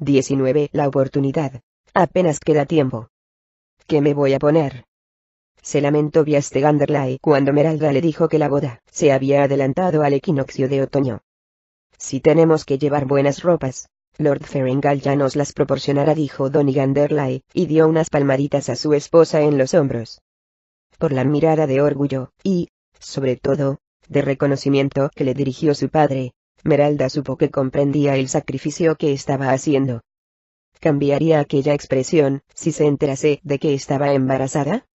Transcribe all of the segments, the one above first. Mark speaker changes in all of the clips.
Speaker 1: 19. La oportunidad. Apenas queda tiempo. ¿Qué me voy a poner? Se lamentó Viaste Ganderley cuando Meralda le dijo que la boda se había adelantado al equinoccio de otoño. Si tenemos que llevar buenas ropas, Lord Ferengall ya nos las proporcionará, dijo Donny Ganderley, y dio unas palmaditas a su esposa en los hombros. Por la mirada de orgullo, y, sobre todo, de reconocimiento que le dirigió su padre, Meralda supo que comprendía el sacrificio que estaba haciendo. ¿Cambiaría aquella expresión si se enterase de que estaba embarazada?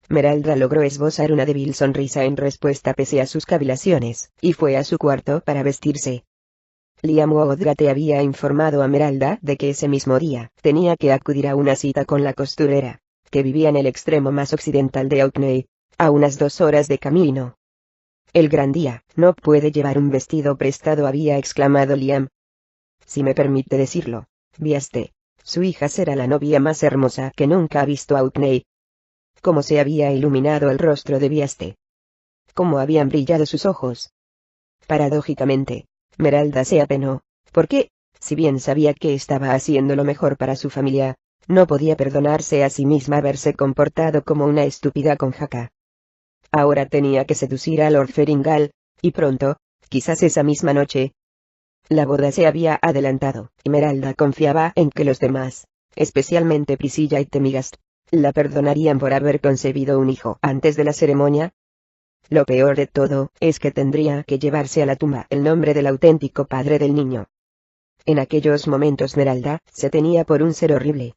Speaker 1: Meralda logró esbozar una débil sonrisa en respuesta pese a sus cavilaciones, y fue a su cuarto para vestirse. Liam Woodgate había informado a Meralda de que ese mismo día tenía que acudir a una cita con la costurera, que vivía en el extremo más occidental de Orkney, a unas 2 horas de camino. El gran día, no puede llevar un vestido prestado, había exclamado Liam. Si me permite decirlo, Viaste, su hija será la novia más hermosa que nunca ha visto Orkney. Cómo se había iluminado el rostro de Viaste. Cómo habían brillado sus ojos. Paradójicamente, Meralda se apenó, porque, si bien sabía que estaba haciendo lo mejor para su familia, no podía perdonarse a sí misma haberse comportado como una estúpida conjaca. Ahora tenía que seducir a Lord Ferengall, y pronto, quizás esa misma noche. La boda se había adelantado, y Meralda confiaba en que los demás, especialmente Priscilla y Temigast, la perdonarían por haber concebido un hijo antes de la ceremonia. Lo peor de todo es que tendría que llevarse a la tumba el nombre del auténtico padre del niño. En aquellos momentos Meralda se tenía por un ser horrible.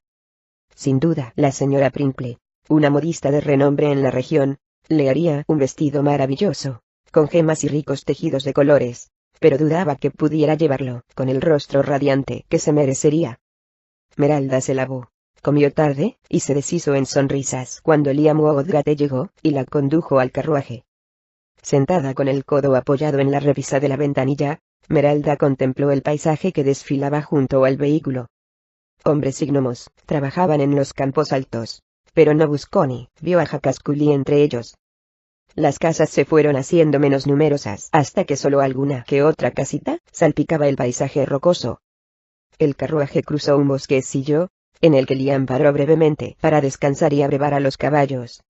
Speaker 1: Sin duda, la señora Pringle, una modista de renombre en la región, le haría un vestido maravilloso, con gemas y ricos tejidos de colores, pero dudaba que pudiera llevarlo con el rostro radiante que se merecería. Meralda se lavó, comió tarde, y se deshizo en sonrisas cuando Liam Woodgate llegó y la condujo al carruaje. Sentada con el codo apoyado en la repisa de la ventanilla, Meralda contempló el paisaje que desfilaba junto al vehículo. Hombres y gnomos trabajaban en los campos altos, pero no buscó ni vio a Jacascully entre ellos. Las casas se fueron haciendo menos numerosas hasta que solo alguna que otra casita salpicaba el paisaje rocoso. El carruaje cruzó un bosquecillo, en el que Liam paró brevemente para descansar y abrevar a los caballos.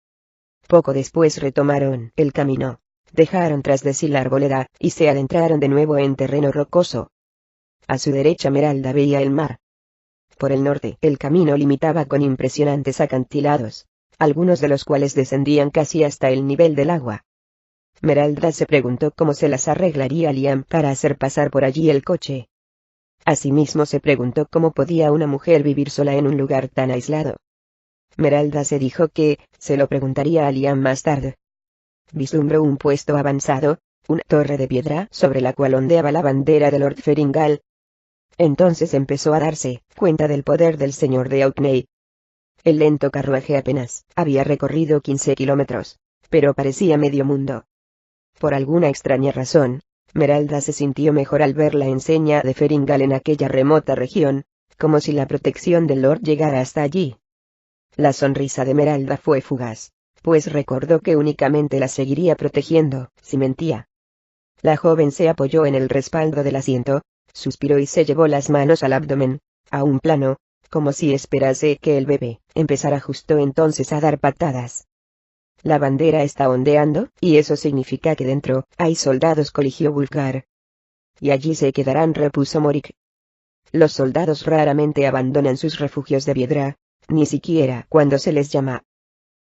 Speaker 1: Poco después retomaron el camino, dejaron tras de sí la arboleda, y se adentraron de nuevo en terreno rocoso. A su derecha Meralda veía el mar. Por el norte el camino limitaba con impresionantes acantilados, algunos de los cuales descendían casi hasta el nivel del agua. Meralda se preguntó cómo se las arreglaría Liam para hacer pasar por allí el coche. Asimismo se preguntó cómo podía una mujer vivir sola en un lugar tan aislado. Meralda se dijo que se lo preguntaría a Liam más tarde. Vislumbró un puesto avanzado, una torre de piedra sobre la cual ondeaba la bandera de Lord Ferengall. Entonces empezó a darse cuenta del poder del señor de Orkney. El lento carruaje apenas había recorrido 15 kilómetros, pero parecía medio mundo. Por alguna extraña razón, Meralda se sintió mejor al ver la enseña de Ferengall en aquella remota región, como si la protección del Lord llegara hasta allí. La sonrisa de Meralda fue fugaz, pues recordó que únicamente la seguiría protegiendo si mentía. La joven se apoyó en el respaldo del asiento, suspiró y se llevó las manos al abdomen, a un plano, como si esperase que el bebé empezara justo entonces a dar patadas. La bandera está ondeando, y eso significa que dentro hay soldados, coligió Wulfgar. Y allí se quedarán, repuso Morik. Los soldados raramente abandonan sus refugios de piedra, ni siquiera cuando se les llama.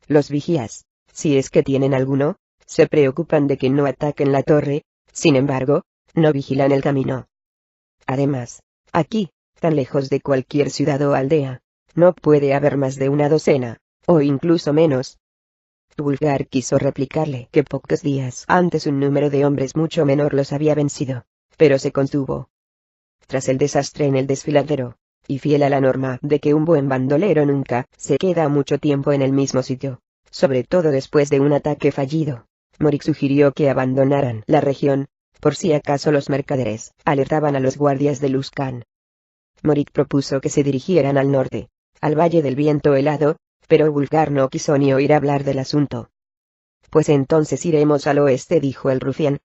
Speaker 1: Los vigías, si es que tienen alguno, se preocupan de que no ataquen la torre, sin embargo, no vigilan el camino. Además, aquí, tan lejos de cualquier ciudad o aldea, no puede haber más de una docena, o incluso menos. Wulfgar quiso replicarle que pocos días antes un número de hombres mucho menor los había vencido, pero se contuvo. Tras el desastre en el desfiladero, y fiel a la norma de que un buen bandolero nunca se queda mucho tiempo en el mismo sitio, sobre todo después de un ataque fallido, Morik sugirió que abandonaran la región, por si acaso los mercaderes alertaban a los guardias de Luskan. Morik propuso que se dirigieran al norte, al Valle del Viento Helado, pero Wulfgar no quiso ni oír hablar del asunto. Pues entonces iremos al oeste, dijo el rufián.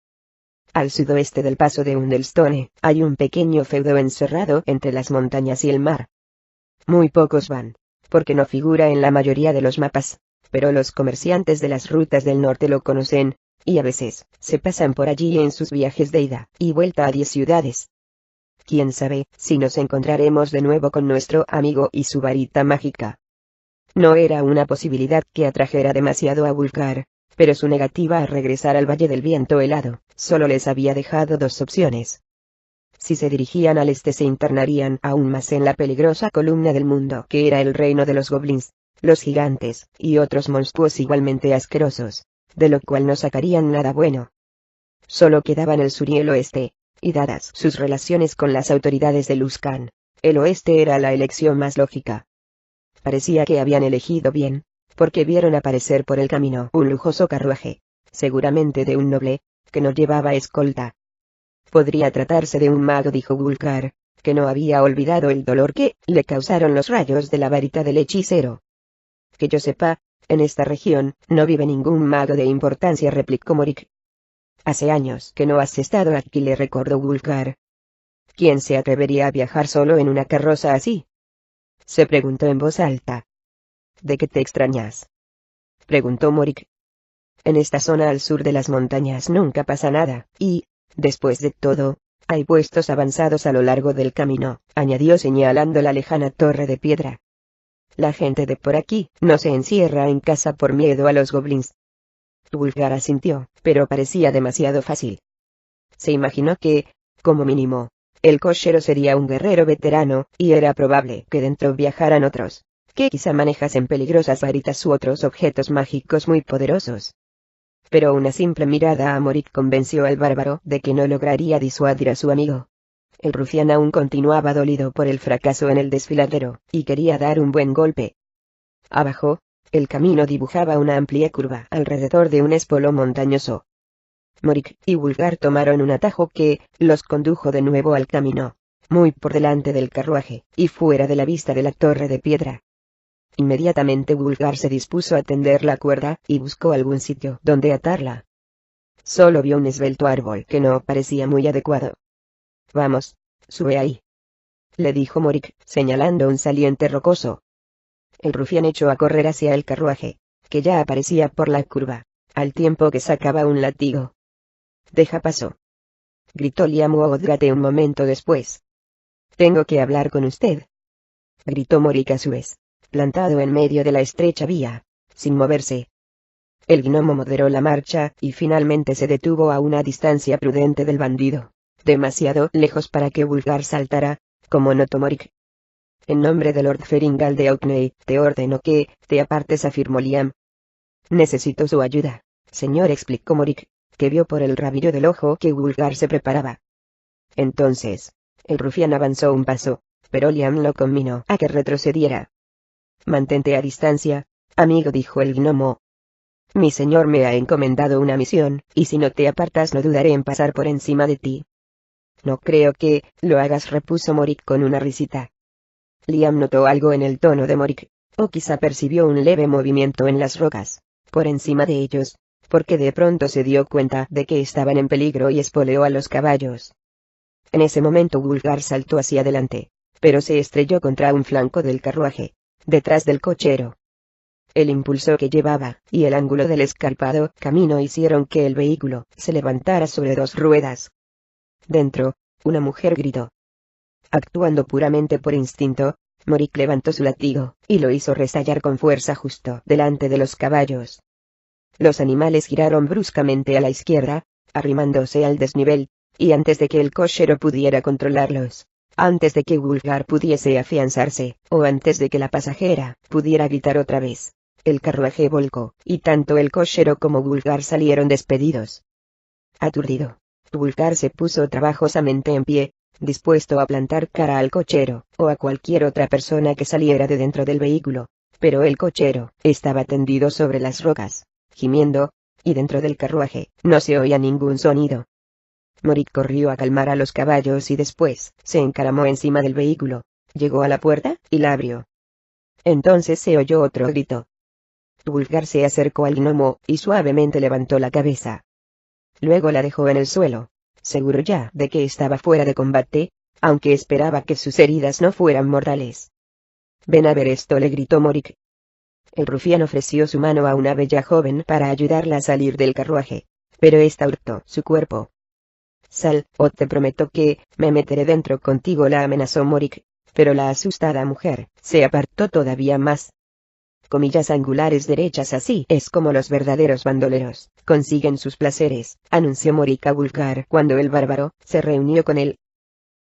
Speaker 1: Al sudoeste del paso de Undelstone, hay un pequeño feudo encerrado entre las montañas y el mar. Muy pocos van, porque no figura en la mayoría de los mapas, pero los comerciantes de las rutas del norte lo conocen, y a veces, se pasan por allí en sus viajes de ida y vuelta a 10 ciudades. Quién sabe, si nos encontraremos de nuevo con nuestro amigo y su varita mágica. No era una posibilidad que atrajera demasiado a Wulfgar, pero su negativa a regresar al Valle del Viento Helado, solo les había dejado dos opciones. Si se dirigían al este se internarían aún más en la peligrosa columna del mundo que era el reino de los goblins, los gigantes, y otros monstruos igualmente asquerosos, de lo cual no sacarían nada bueno. Solo quedaban el sur y el oeste, y dadas sus relaciones con las autoridades de Luskan, el oeste era la elección más lógica. Parecía que habían elegido bien, porque vieron aparecer por el camino un lujoso carruaje, seguramente de un noble, que no llevaba escolta. Podría tratarse de un mago, dijo Wulfgar, que no había olvidado el dolor que le causaron los rayos de la varita del hechicero. Que yo sepa, en esta región no vive ningún mago de importancia, replicó Morik. Hace años que no has estado aquí, le recordó Wulfgar. ¿Quién se atrevería a viajar solo en una carroza así? Se preguntó en voz alta. ¿De qué te extrañas?, preguntó Morik. En esta zona al sur de las montañas nunca pasa nada, y, después de todo, hay puestos avanzados a lo largo del camino, añadió señalando la lejana torre de piedra. La gente de por aquí no se encierra en casa por miedo a los goblins. Wulfgar asintió, pero parecía demasiado fácil. Se imaginó que, como mínimo, el cochero sería un guerrero veterano, y era probable que dentro viajaran otros, que quizá manejasen peligrosas varitas u otros objetos mágicos muy poderosos. Pero una simple mirada a Morik convenció al bárbaro de que no lograría disuadir a su amigo. El rufián aún continuaba dolido por el fracaso en el desfiladero, y quería dar un buen golpe. Abajo, el camino dibujaba una amplia curva alrededor de un espolón montañoso. Morik y Wulfgar tomaron un atajo que los condujo de nuevo al camino, muy por delante del carruaje, y fuera de la vista de la torre de piedra. Inmediatamente Wulfgar se dispuso a tender la cuerda, y buscó algún sitio donde atarla. Solo vio un esbelto árbol que no parecía muy adecuado. Vamos, sube ahí, le dijo Morik, señalando un saliente rocoso. El rufián echó a correr hacia el carruaje, que ya aparecía por la curva, al tiempo que sacaba un látigo. «Deja paso», gritó Liam O'Doherty un momento después. «Tengo que hablar con usted», gritó Morik a su vez, plantado en medio de la estrecha vía, sin moverse. El gnomo moderó la marcha, y finalmente se detuvo a una distancia prudente del bandido, demasiado lejos para que Wulfgar saltara, como notó Morik. «En nombre de Lord Feringal de Orkney, te ordeno que te apartes», afirmó Liam. «Necesito su ayuda, señor», explicó Morik, que vio por el rabillo del ojo que Wulfgar se preparaba. Entonces, el rufián avanzó un paso, pero Liam lo conminó a que retrocediera. «Mantente a distancia, amigo», dijo el gnomo. «Mi señor me ha encomendado una misión, y si no te apartas no dudaré en pasar por encima de ti». «No creo que lo hagas», repuso Morik con una risita. Liam notó algo en el tono de Morik, o quizá percibió un leve movimiento en las rocas, por encima de ellos, porque de pronto se dio cuenta de que estaban en peligro y espoleó a los caballos. En ese momento Wulfgar saltó hacia adelante, pero se estrelló contra un flanco del carruaje, detrás del cochero. El impulso que llevaba, y el ángulo del escarpado camino hicieron que el vehículo se levantara sobre dos ruedas. Dentro, una mujer gritó. Actuando puramente por instinto, Morik levantó su látigo, y lo hizo restallar con fuerza justo delante de los caballos. Los animales giraron bruscamente a la izquierda, arrimándose al desnivel, y antes de que el cochero pudiera controlarlos, antes de que Wulfgar pudiese afianzarse, o antes de que la pasajera pudiera gritar otra vez, el carruaje volcó, y tanto el cochero como Wulfgar salieron despedidos. Aturdido, Wulfgar se puso trabajosamente en pie, dispuesto a plantar cara al cochero, o a cualquier otra persona que saliera de dentro del vehículo, pero el cochero estaba tendido sobre las rocas, gimiendo, y dentro del carruaje no se oía ningún sonido. Morik corrió a calmar a los caballos y después se encaramó encima del vehículo, llegó a la puerta y la abrió. Entonces se oyó otro grito. Wulfgar se acercó al gnomo y suavemente levantó la cabeza. Luego la dejó en el suelo, seguro ya de que estaba fuera de combate, aunque esperaba que sus heridas no fueran mortales. «Ven a ver esto», le gritó Morik. El rufián ofreció su mano a una bella joven para ayudarla a salir del carruaje, pero esta hurtó su cuerpo. «Sal, o te prometo que me meteré dentro contigo», la amenazó Morik, pero la asustada mujer se apartó todavía más. «Comillas angulares derechas, así es como los verdaderos bandoleros consiguen sus placeres», anunció Morik a Wulfgar cuando el bárbaro se reunió con él.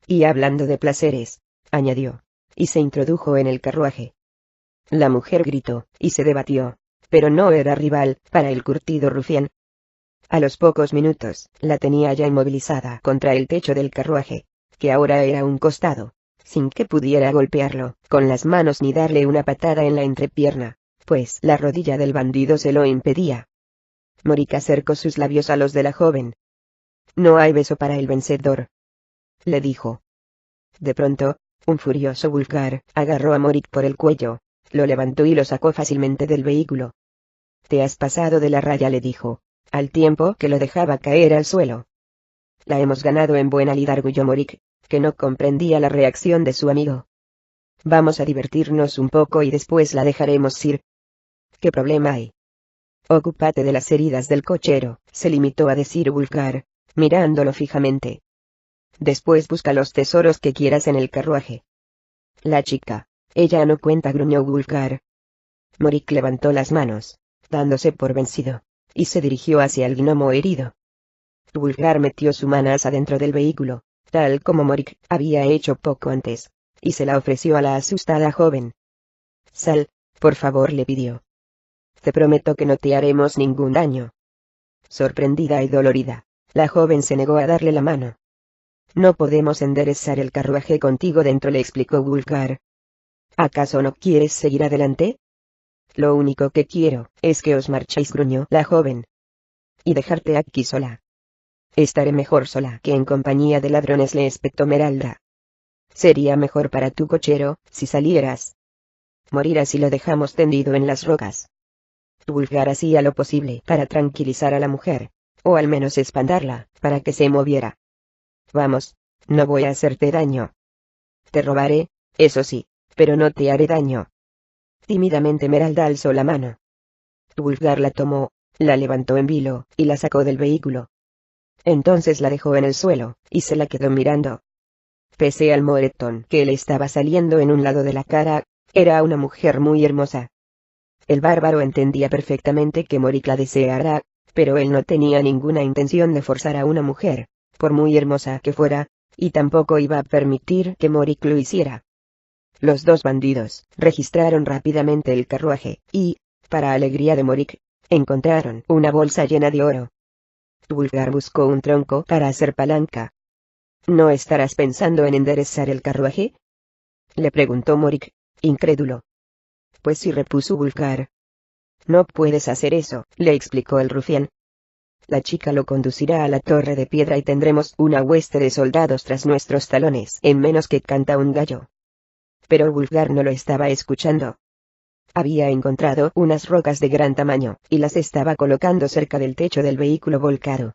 Speaker 1: «Y hablando de placeres», añadió, y se introdujo en el carruaje. La mujer gritó, y se debatió, pero no era rival para el curtido rufián. A los pocos minutos, la tenía ya inmovilizada contra el techo del carruaje, que ahora era un costado, sin que pudiera golpearlo con las manos ni darle una patada en la entrepierna, pues la rodilla del bandido se lo impedía. Morik acercó sus labios a los de la joven. «No hay beso para el vencedor», le dijo. De pronto, un furioso Wulfgar agarró a Morik por el cuello, lo levantó y lo sacó fácilmente del vehículo. «Te has pasado de la raya», le dijo, al tiempo que lo dejaba caer al suelo. «La hemos ganado en buena lid», arguyó Morik, que no comprendía la reacción de su amigo. «Vamos a divertirnos un poco y después la dejaremos ir». «¿Qué problema hay?». «Ocúpate de las heridas del cochero», se limitó a decir Wulfgar, mirándolo fijamente. «Después busca los tesoros que quieras en el carruaje». «La chica, ella no cuenta», gruñó Wulfgar. Morik levantó las manos, dándose por vencido, y se dirigió hacia el gnomo herido. Wulfgar metió su manasa dentro del vehículo, tal como Morik había hecho poco antes, y se la ofreció a la asustada joven. «Sal, por favor», le pidió. «Te prometo que no te haremos ningún daño». Sorprendida y dolorida, la joven se negó a darle la mano. «No podemos enderezar el carruaje contigo dentro», le explicó Wulfgar. «¿Acaso no quieres seguir adelante?». «Lo único que quiero es que os marchéis», gruñó la joven. «Y dejarte aquí sola». «Estaré mejor sola que en compañía de ladrones», le espetó Meralda. «Sería mejor para tu cochero, si salieras. Morirás si lo dejamos tendido en las rocas». Wulfgar hacía lo posible para tranquilizar a la mujer, o al menos espantarla, para que se moviera. «Vamos, no voy a hacerte daño. Te robaré, eso sí, pero no te haré daño». Tímidamente Meralda alzó la mano. Wulfgar la tomó, la levantó en vilo, y la sacó del vehículo. Entonces la dejó en el suelo, y se la quedó mirando. Pese al moretón que le estaba saliendo en un lado de la cara, era una mujer muy hermosa. El bárbaro entendía perfectamente que Morik la deseara, pero él no tenía ninguna intención de forzar a una mujer, por muy hermosa que fuera, y tampoco iba a permitir que Morik lo hiciera. Los dos bandidos registraron rápidamente el carruaje, y, para alegría de Morik, encontraron una bolsa llena de oro. Wulfgar buscó un tronco para hacer palanca. «¿No estarás pensando en enderezar el carruaje?», le preguntó Morik, incrédulo. «Pues sí», repuso Wulfgar. «No puedes hacer eso», le explicó el rufián. «La chica lo conducirá a la torre de piedra y tendremos una hueste de soldados tras nuestros talones en menos que canta un gallo». Pero Wulfgar no lo estaba escuchando. Había encontrado unas rocas de gran tamaño, y las estaba colocando cerca del techo del vehículo volcado.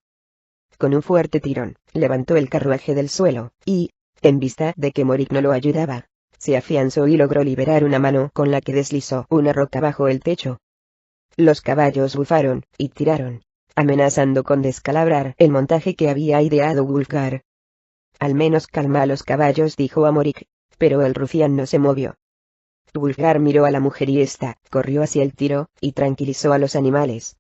Speaker 1: Con un fuerte tirón, levantó el carruaje del suelo, y, en vista de que Morik no lo ayudaba, se afianzó y logró liberar una mano con la que deslizó una roca bajo el techo. Los caballos bufaron, y tiraron, amenazando con descalabrar el montaje que había ideado Wulfgar. «Al menos calma a los caballos», dijo a Morik, pero el rufián no se movió. Wulfgar miró a la mujer y ésta corrió hacia el tiro, y tranquilizó a los animales.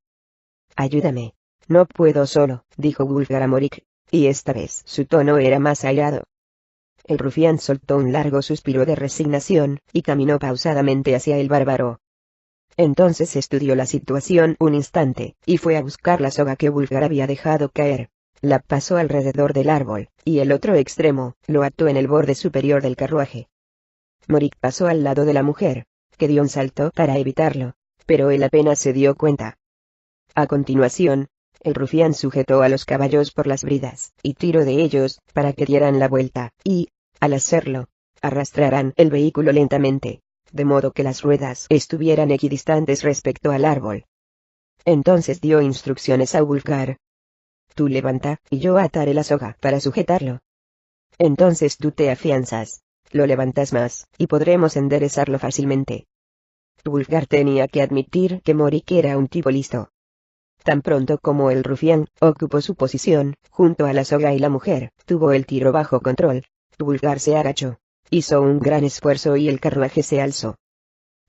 Speaker 1: «Ayúdame». «No puedo solo», dijo Wulfgar a Morik, y esta vez su tono era más airado. El rufián soltó un largo suspiro de resignación, y caminó pausadamente hacia el bárbaro. Entonces estudió la situación un instante, y fue a buscar la soga que Wulfgar había dejado caer. La pasó alrededor del árbol, y el otro extremo lo ató en el borde superior del carruaje. Morik pasó al lado de la mujer, que dio un salto para evitarlo, pero él apenas se dio cuenta. A continuación, el rufián sujetó a los caballos por las bridas, y tiró de ellos, para que dieran la vuelta, y, al hacerlo, arrastrarán el vehículo lentamente, de modo que las ruedas estuvieran equidistantes respecto al árbol. Entonces dio instrucciones a Wulfgar. Tú levanta, y yo ataré la soga para sujetarlo. Entonces tú te afianzas, lo levantas más, y podremos enderezarlo fácilmente. Wulfgar tenía que admitir que Morik era un tipo listo. Tan pronto como el rufián ocupó su posición, junto a la soga y la mujer, tuvo el tiro bajo control. Wulfgar se agachó, hizo un gran esfuerzo y el carruaje se alzó.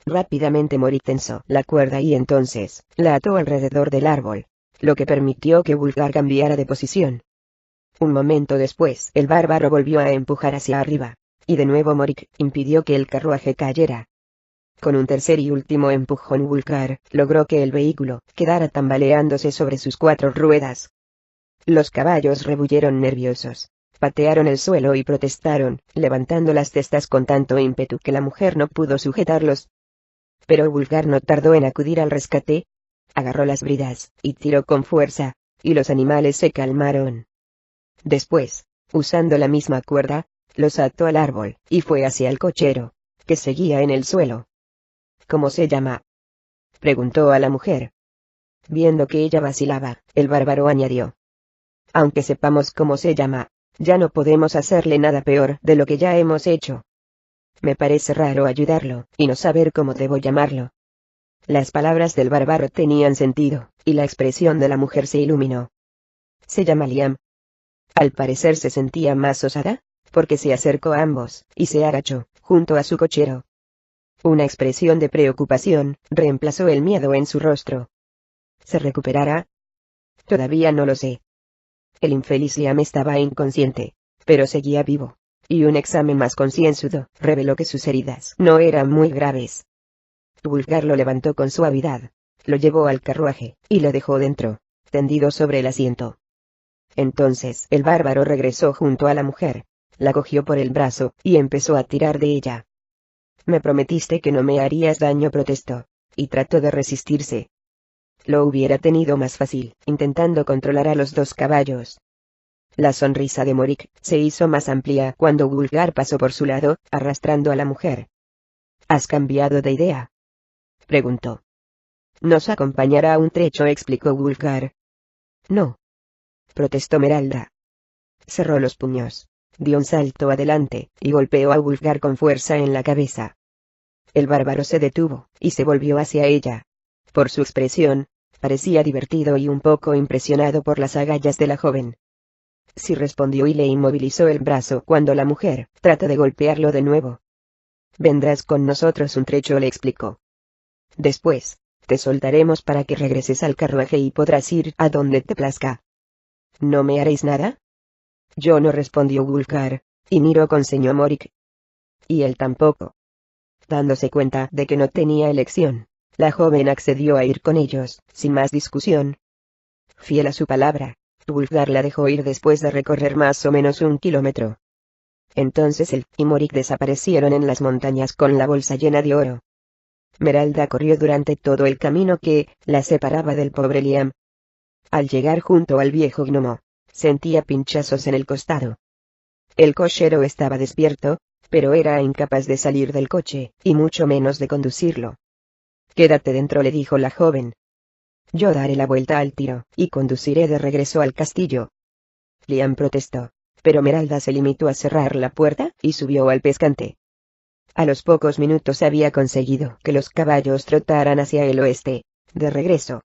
Speaker 1: Rápidamente Morik tensó la cuerda y entonces la ató alrededor del árbol, lo que permitió que Wulfgar cambiara de posición. Un momento después el bárbaro volvió a empujar hacia arriba, y de nuevo Morik impidió que el carruaje cayera. Con un tercer y último empujón Wulfgar logró que el vehículo quedara tambaleándose sobre sus 4 ruedas. Los caballos rebullieron nerviosos, patearon el suelo y protestaron, levantando las testas con tanto ímpetu que la mujer no pudo sujetarlos. Pero Wulfgar no tardó en acudir al rescate. Agarró las bridas, y tiró con fuerza, y los animales se calmaron. Después, usando la misma cuerda, los ató al árbol, y fue hacia el cochero, que seguía en el suelo. ¿Cómo se llama?, preguntó a la mujer. Viendo que ella vacilaba, el bárbaro añadió. Aunque sepamos cómo se llama, ya no podemos hacerle nada peor de lo que ya hemos hecho. Me parece raro ayudarlo, y no saber cómo debo llamarlo. Las palabras del bárbaro tenían sentido, y la expresión de la mujer se iluminó. Se llama Liam. Al parecer se sentía más osada, porque se acercó a ambos, y se agachó, junto a su cochero. Una expresión de preocupación reemplazó el miedo en su rostro. ¿Se recuperará? Todavía no lo sé. El infeliz Liam estaba inconsciente, pero seguía vivo, y un examen más concienzudo reveló que sus heridas no eran muy graves. Wulfgar lo levantó con suavidad, lo llevó al carruaje, y lo dejó dentro, tendido sobre el asiento. Entonces el bárbaro regresó junto a la mujer, la cogió por el brazo, y empezó a tirar de ella. Me prometiste que no me harías daño, protestó, y trató de resistirse. Lo hubiera tenido más fácil, intentando controlar a los 2 caballos. La sonrisa de Morik se hizo más amplia cuando Wulfgar pasó por su lado, arrastrando a la mujer. ¿Has cambiado de idea?, preguntó. Nos acompañará un trecho, explicó Wulfgar. No, protestó Meralda. Cerró los puños, dio un salto adelante, y golpeó a Wulfgar con fuerza en la cabeza. El bárbaro se detuvo, y se volvió hacia ella. Por su expresión, parecía divertido y un poco impresionado por las agallas de la joven. Sí, respondió y le inmovilizó el brazo cuando la mujer trató de golpearlo de nuevo. Vendrás con nosotros un trecho, le explicó. Después, te soltaremos para que regreses al carruaje y podrás ir a donde te plazca. ¿No me haréis nada? Yo no, respondió Wulfgar, y miró con ceño a Morik. Y él tampoco. Dándose cuenta de que no tenía elección, la joven accedió a ir con ellos, sin más discusión. Fiel a su palabra, Wulfgar la dejó ir después de recorrer más o menos 1 kilómetro. Entonces él y Morik desaparecieron en las montañas con la bolsa llena de oro. Meralda corrió durante todo el camino que la separaba del pobre Liam. Al llegar junto al viejo gnomo, sentía pinchazos en el costado. El cochero estaba despierto, pero era incapaz de salir del coche, y mucho menos de conducirlo. Quédate dentro, le dijo la joven. Yo daré la vuelta al tiro, y conduciré de regreso al castillo. Liam protestó, pero Meralda se limitó a cerrar la puerta, y subió al pescante. A los pocos minutos había conseguido que los caballos trotaran hacia el oeste, de regreso.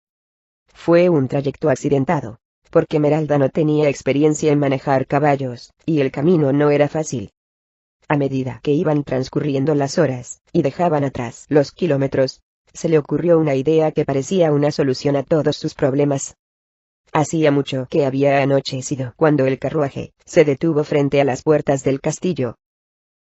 Speaker 1: Fue un trayecto accidentado, porque Meralda no tenía experiencia en manejar caballos, y el camino no era fácil. A medida que iban transcurriendo las horas, y dejaban atrás los kilómetros, se le ocurrió una idea que parecía una solución a todos sus problemas. Hacía mucho que había anochecido cuando el carruaje se detuvo frente a las puertas del castillo.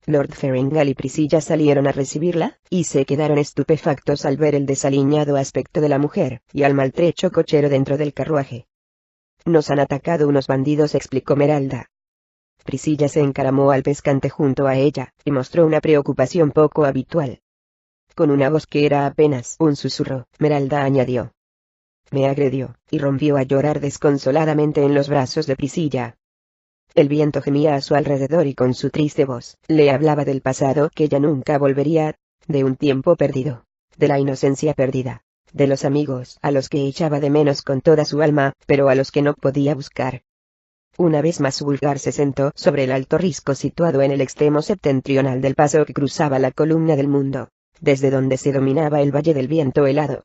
Speaker 1: Lord Ferengale y Priscilla salieron a recibirla, y se quedaron estupefactos al ver el desaliñado aspecto de la mujer, y al maltrecho cochero dentro del carruaje. Nos han atacado unos bandidos, explicó Meralda. Priscilla se encaramó al pescante junto a ella, y mostró una preocupación poco habitual. Con una voz que era apenas un susurro, Meralda añadió. Me agredió, y rompió a llorar desconsoladamente en los brazos de Priscilla. El viento gemía a su alrededor y con su triste voz, le hablaba del pasado que ya nunca volvería, de un tiempo perdido, de la inocencia perdida, de los amigos a los que echaba de menos con toda su alma, pero a los que no podía buscar. Una vez más Wulfgar se sentó sobre el alto risco situado en el extremo septentrional del paso que cruzaba la columna del mundo, desde donde se dominaba el Valle del Viento Helado.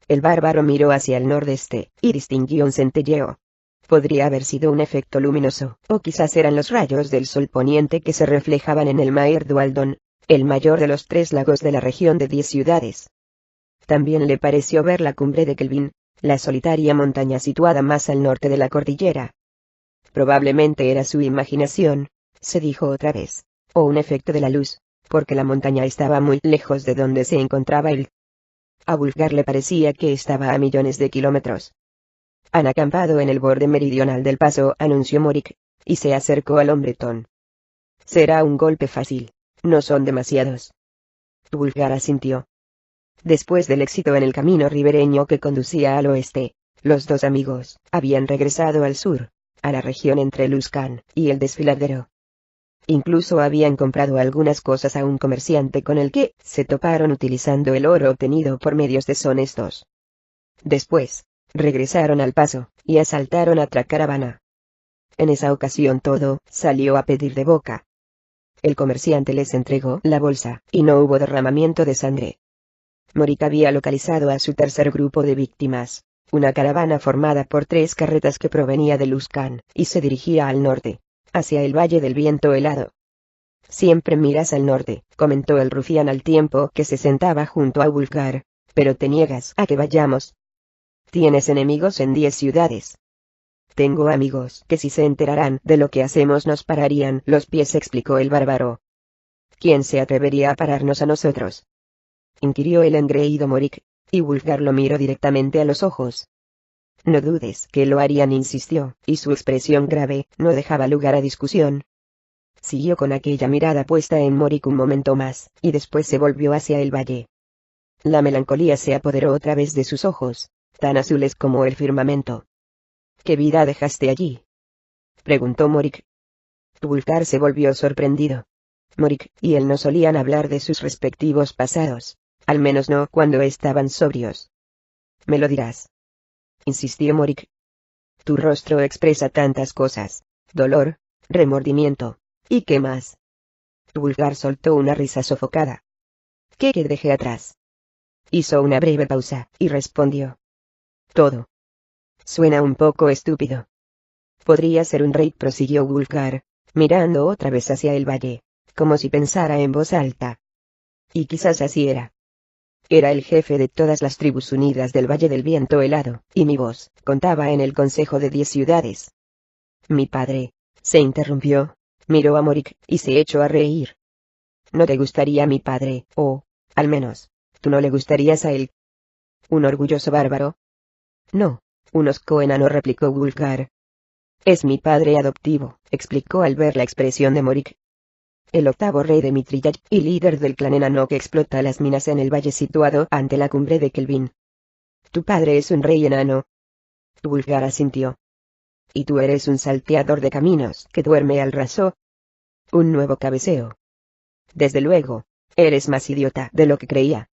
Speaker 1: El bárbaro miró hacia el nordeste, y distinguió un centelleo. Podría haber sido un efecto luminoso, o quizás eran los rayos del sol poniente que se reflejaban en el Maer Dualdon, el mayor de los 3 lagos de la región de 10 ciudades. También le pareció ver la cumbre de Kelvin, la solitaria montaña situada más al norte de la cordillera. Probablemente era su imaginación, se dijo otra vez, o un efecto de la luz, porque la montaña estaba muy lejos de donde se encontraba él. A Wulfgar le parecía que estaba a millones de kilómetros. Han acampado en el borde meridional del paso, anunció Morik, y se acercó al hombretón. Será un golpe fácil, no son demasiados. Wulfgar asintió. Después del éxito en el camino ribereño que conducía al oeste, los 2 amigos habían regresado al sur, a la región entre Luskan y el desfiladero. Incluso habían comprado algunas cosas a un comerciante con el que se toparon utilizando el oro obtenido por medios deshonestos. Después, regresaron al paso, y asaltaron otra caravana. En esa ocasión todo salió a pedir de boca. El comerciante les entregó la bolsa, y no hubo derramamiento de sangre. Morik había localizado a su tercer grupo de víctimas, una caravana formada por 3 carretas que provenía de Luskan, y se dirigía al norte, hacia el Valle del Viento Helado. Siempre miras al norte, comentó el rufián al tiempo que se sentaba junto a Wulfgar, pero te niegas a que vayamos. Tienes enemigos en 10 ciudades. Tengo amigos que si se enteraran de lo que hacemos nos pararían los pies, explicó el bárbaro. ¿Quién se atrevería a pararnos a nosotros?, inquirió el engreído Morik, y Wulfgar lo miró directamente a los ojos. No dudes que lo harían, insistió, y su expresión grave no dejaba lugar a discusión. Siguió con aquella mirada puesta en Morik un momento más, y después se volvió hacia el valle. La melancolía se apoderó otra vez de sus ojos, tan azules como el firmamento. ¿Qué vida dejaste allí?, preguntó Morik. Wulfgar se volvió sorprendido. Morik y él no solían hablar de sus respectivos pasados, al menos no cuando estaban sobrios. Me lo dirás, insistió Morik. Tu rostro expresa tantas cosas: dolor, remordimiento, ¿y qué más? Wulfgar soltó una risa sofocada. ¿Qué dejé atrás? Hizo una breve pausa, y respondió. Todo. Suena un poco estúpido. Podría ser un rey, prosiguió Wulfgar, mirando otra vez hacia el valle, como si pensara en voz alta. Y quizás así era. Era el jefe de todas las tribus unidas del Valle del Viento Helado, y mi voz contaba en el consejo de 10 ciudades. Mi padre, se interrumpió, miró a Morik, y se echó a reír. ¿No te gustaría mi padre, o, al menos, tú no le gustarías a él? ¿Un orgulloso bárbaro? No, un hosco enano, replicó Wulfgar. Es mi padre adoptivo, explicó al ver la expresión de Morik. El 8º rey de Mitrillay, y líder del clan enano que explota las minas en el valle situado ante la cumbre de Kelvin. Tu padre es un rey enano. Wulfgar asintió. Y tú eres un salteador de caminos que duerme al raso. Un nuevo cabeceo. Desde luego, eres más idiota de lo que creía.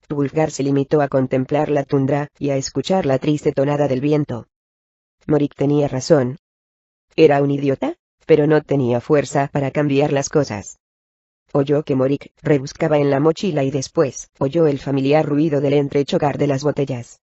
Speaker 1: Wulfgar se limitó a contemplar la tundra y a escuchar la triste tonada del viento. Morik tenía razón. ¿Era un idiota? Pero no tenía fuerza para cambiar las cosas. Oyó que Morik rebuscaba en la mochila y después oyó el familiar ruido del entrechocar de las botellas.